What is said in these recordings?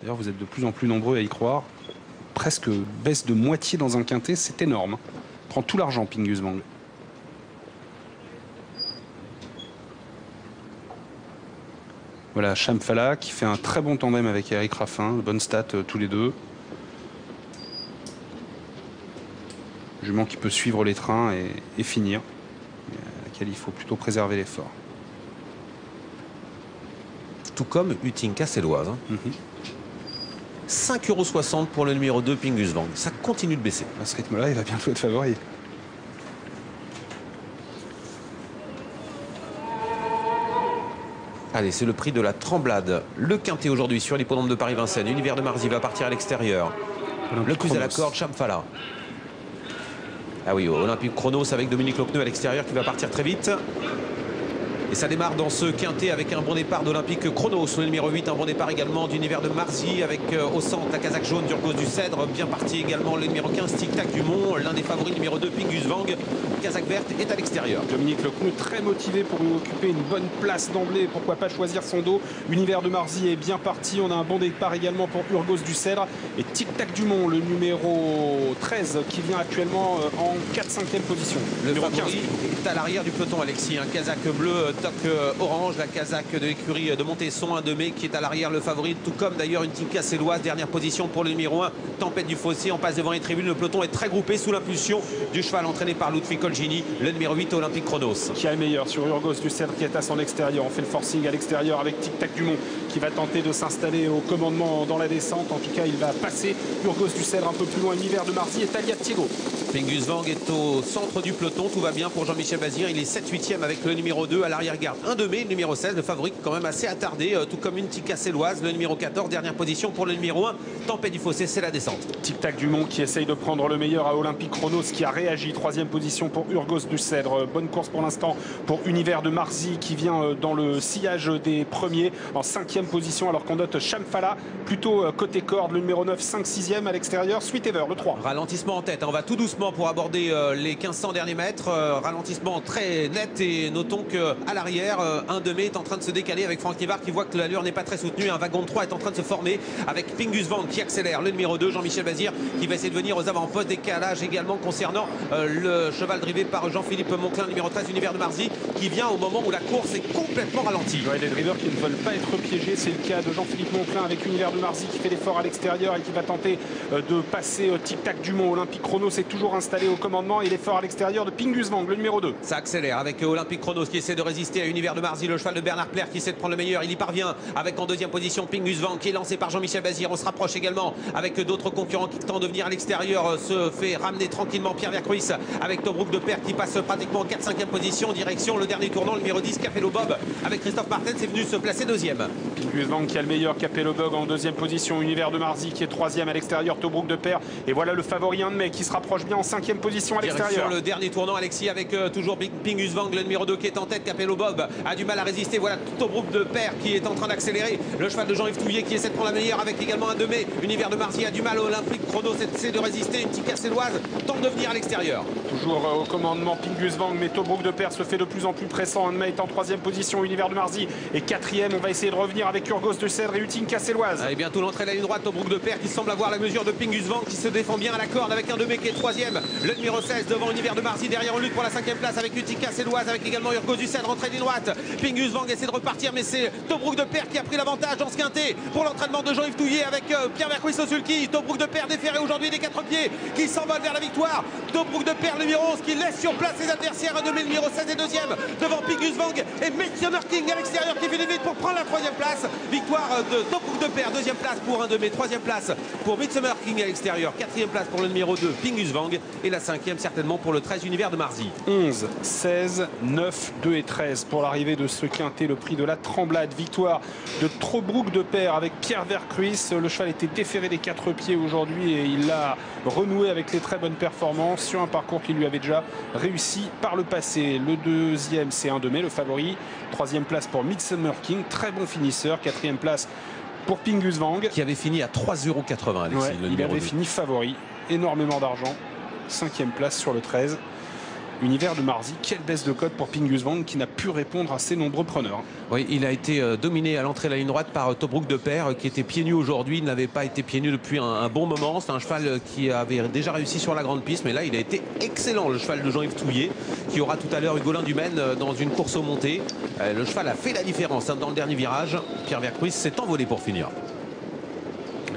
D'ailleurs, vous êtes de plus en plus nombreux à y croire. Presque baisse de moitié dans un quintet, c'est énorme. Prend tout l'argent, Pingus Wang. Voilà, Chamfala qui fait un très bon tandem avec Eric Raffin. Bonne stat tous les deux. Jument qui peut suivre les trains et finir. À laquelle il faut plutôt préserver l'effort. Tout comme Utinka Céloise. 5,60 € pour le numéro 2, Pingus Wang. Ça continue de baisser. À ce rythme-là, il va bientôt être favori. Allez, c'est le prix de la Tremblade. Le quintet aujourd'hui sur l'hippodrome de Paris-Vincennes. Univers de Marzy va partir à l'extérieur. Le plus à la corde, Chamfala. Ah oui, Olympique Chronos avec Dominique Lochneux à l'extérieur qui va partir très vite. Et ça démarre dans ce quintet avec un bon départ d'Olympique Chronos, le numéro 8, un bon départ également d'Univers de Marzy avec au centre la casaque jaune d'Urgos du Cèdre, bien parti également le numéro 15, Tic Tac du Mont, l'un des favoris numéro 2, Pingus Wang. Casaque verte est à l'extérieur. Dominique Lochneux très motivé pour occuper une bonne place d'emblée, pourquoi pas choisir son dos. Univers de Marzy est bien parti, on a un bon départ également pour Urgos du Cèdre et Tic Tac du Mont, le numéro 13 qui vient actuellement en 4-5e position. Le favori est à l'arrière du peloton, Alexis, un casaque bleu, toc orange, la casaque de l'écurie de Montesson, un de mai qui est à l'arrière, le favori, tout comme d'ailleurs une Tinka Céloise, dernière position pour le numéro 1, Tempête du Fossé, en passe devant les tribunes, le peloton est très groupé sous l'impulsion du cheval entraîné par Ludwig Colgini, le numéro 8 Olympique Chronos. Qui a le meilleur sur Urgos du Cèdre qui est à son extérieur, on fait le forcing à l'extérieur avec Tic Tac du Mont qui va tenter de s'installer au commandement dans la descente, en tout cas il va passer Urgos du Cèdre un peu plus loin, Univers de Marzy et Talia Thiego. Pingus Wang est au centre du peloton, tout va bien pour Jean-Michel Bazir, il est 7-8e avec le numéro 2 à l'arrière-garde. 1 de mai, le numéro 16, le favori quand même assez attardé, tout comme une Tika Céloise, le numéro 14, dernière position pour le numéro 1, Tempête du Fossé, c'est la descente. Tic Tac du Mont qui essaye de prendre le meilleur à Olympique Chronos qui a réagi, 3e position pour Urgos du Cèdre, bonne course pour l'instant pour Univers de Marzy qui vient dans le sillage des premiers en 5e position alors qu'on note Chamfala plutôt côté corde, le numéro 9, 5-6e à l'extérieur, Sweet Ever, le 3. Ralentissement en tête, on va tout doucement pour aborder les 1500 derniers mètres, ralentissement très net et notons qu'à l'arrière, un de mai est en train de se décaler avec Franck Nivard qui voit que l'allure n'est pas très soutenue, un wagon de 3 est en train de se former avec Pingus Wang qui accélère, le numéro 2, Jean-Michel Bazir qui va essayer de venir aux avant-postes, décalage également concernant le cheval drivé par Jean-Philippe Monclin, numéro 13, Univers de Marzy qui vient au moment où la course est complètement ralentie. Ouais, des drivers qui ne veulent pas être piégés, c'est le cas de Jean-Philippe Monclin avec Univers de Marzy qui fait l'effort à l'extérieur et qui va tenter de passer Tic Tac du Mont. Olympique Chronos est toujours installé au commandement et l'effort à l'extérieur de Pingus Wang, le numéro 2. Ça accélère avec Olympique Chronos qui essaie de résister à Univers de Marzy, le cheval de Bernard Clerc qui essaie de prendre le meilleur, il y parvient avec en 2e position Pingus Wang qui est lancé par Jean-Michel Bazir. On se rapproche également avec d'autres concurrents qui tentent de venir à l'extérieur, se fait ramener tranquillement Pierre Vercruis avec Tobruk de Père qui passe pratiquement en 4-5e position, direction le dernier tournant, le numéro 10 Capello Bob avec Christophe Martin, c'est venu se placer 2e. Pingus Wang qui a le meilleur, Capello Bob en 2e position, Univers de Marzy qui est 3e à l'extérieur, Tobruk de Père et voilà le favori 1 de mai qui se rapproche bien en 5e position à l'extérieur. Le dernier tournant, Alexis, avec toujours Pingus Wang, le numéro 2 qui est en tête. Capello Bob a du mal à résister. Voilà tout au groupe de Père qui est en train d'accélérer. Le cheval de Jean-Yves Touillet qui essaie de prendre la meilleure avec également un 2 mai. Univers de Marzy a du mal. Olympique Chronos essaie de résister. Une Tika Céloise tente de venir à l'extérieur. Toujours au commandement Pingus Wang, mais Tobruk de Père se fait de plus en plus pressant. Un de mai est en 3e position. Univers de Marzy est 4e. On va essayer de revenir avec Urgos de Cèdre et Utinka Céloise. Et bientôt l'entrée de la ligne droite. Tobruk de Père qui semble avoir la mesure de Pingus Wang qui se défend bien à la corde avec un 2 mai qui est 3e. Le numéro 16 devant Univers de Marzy, derrière en lutte pour la 5e place avec Utinka Céloise, avec également Urgos du Cèdre, entrée ligne droite. Pingus Wang essaie de repartir, mais c'est Tobruk de Père qui a pris l'avantage dans ce quintet pour l'entraînement de Jean-Yves Touillet avec Pierre Vercruis au sulky. Tobruk de Père déféré aujourd'hui des 4 pieds qui s'envole vers la victoire. Tobruk de Père, numéro 11, qui laisse sur place ses adversaires. Un 2 mai, numéro 16 et 2e devant Pingus Wang et Midsummer King à l'extérieur qui finit vite pour prendre la 3e place. Victoire de Tobruk de Père, 2e place pour un 2 mai, 3e place pour Midsummer King à l'extérieur, 4e place pour le numéro 2 Pingus Wang et la 5e certainement pour le 13 Univers de Marzy. 11, 16, 9, 2 et 13 pour l'arrivée de ce quintet, le prix de la Tremblade. Victoire de Tobruk de Père avec Pierre Vercruis. Le cheval était déféré des 4 pieds aujourd'hui et il l'a renoué avec les très bonnes performances sur un parcours qui lui avait déjà réussi par le passé. Le 2e, c'est un 2 mai, le favori. 3e place pour Midsummer King, très bon finisseur. 4e place pour Pingus Wang. Qui avait fini à 3,80 €, Alexis, ouais, le il numéro avait 2. fini favori. Énormément d'argent. 5e place sur le 13. Univers de Marzy, quelle baisse de cote pour Pingus Wang qui n'a pu répondre à ses nombreux preneurs. Oui, il a été dominé à l'entrée de la ligne droite par Tobruk de Pair qui était pieds nus aujourd'hui. Il n'avait pas été pieds nus depuis un bon moment. C'est un cheval qui avait déjà réussi sur la grande piste, mais là il a été excellent, le cheval de Jean-Yves Touillet qui aura tout à l'heure Hugolin du Maine dans une course aux montées. Le cheval a fait la différence dans le dernier virage. Pierre Vercruis s'est envolé pour finir.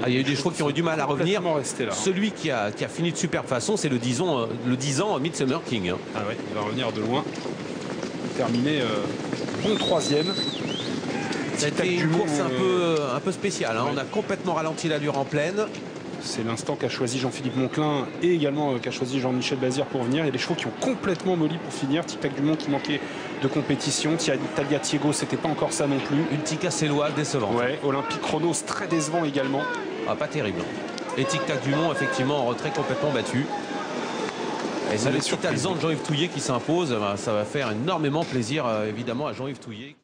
Il y a eu des chevaux qui ont eu du mal à revenir. Là. Celui qui a fini de superbe façon, c'est le 10 ans Midsummer King. Ah ouais, il va revenir de loin. Terminé bon troisième. C'était une course un peu spéciale. Hein. Ouais. On a complètement ralenti l'allure en pleine. C'est l'instant qu'a choisi Jean-Philippe Monclin et également qu'a choisi Jean-Michel Bazir pour venir. Il y a des chevaux qui ont complètement molli pour finir. Tic Tac Dumont qui manquait de compétition. Talia Tiego, c'était pas encore ça non plus. Ultica Céloise décevant. Ouais, Olympique Chronos très décevant également. Ah, pas terrible. Et Tic Tac Dumont effectivement en retrait complètement battu. Et c'est le petit Alexandre Jean-Yves Touillet qui s'impose. Ça va faire énormément plaisir évidemment à Jean-Yves Touillet.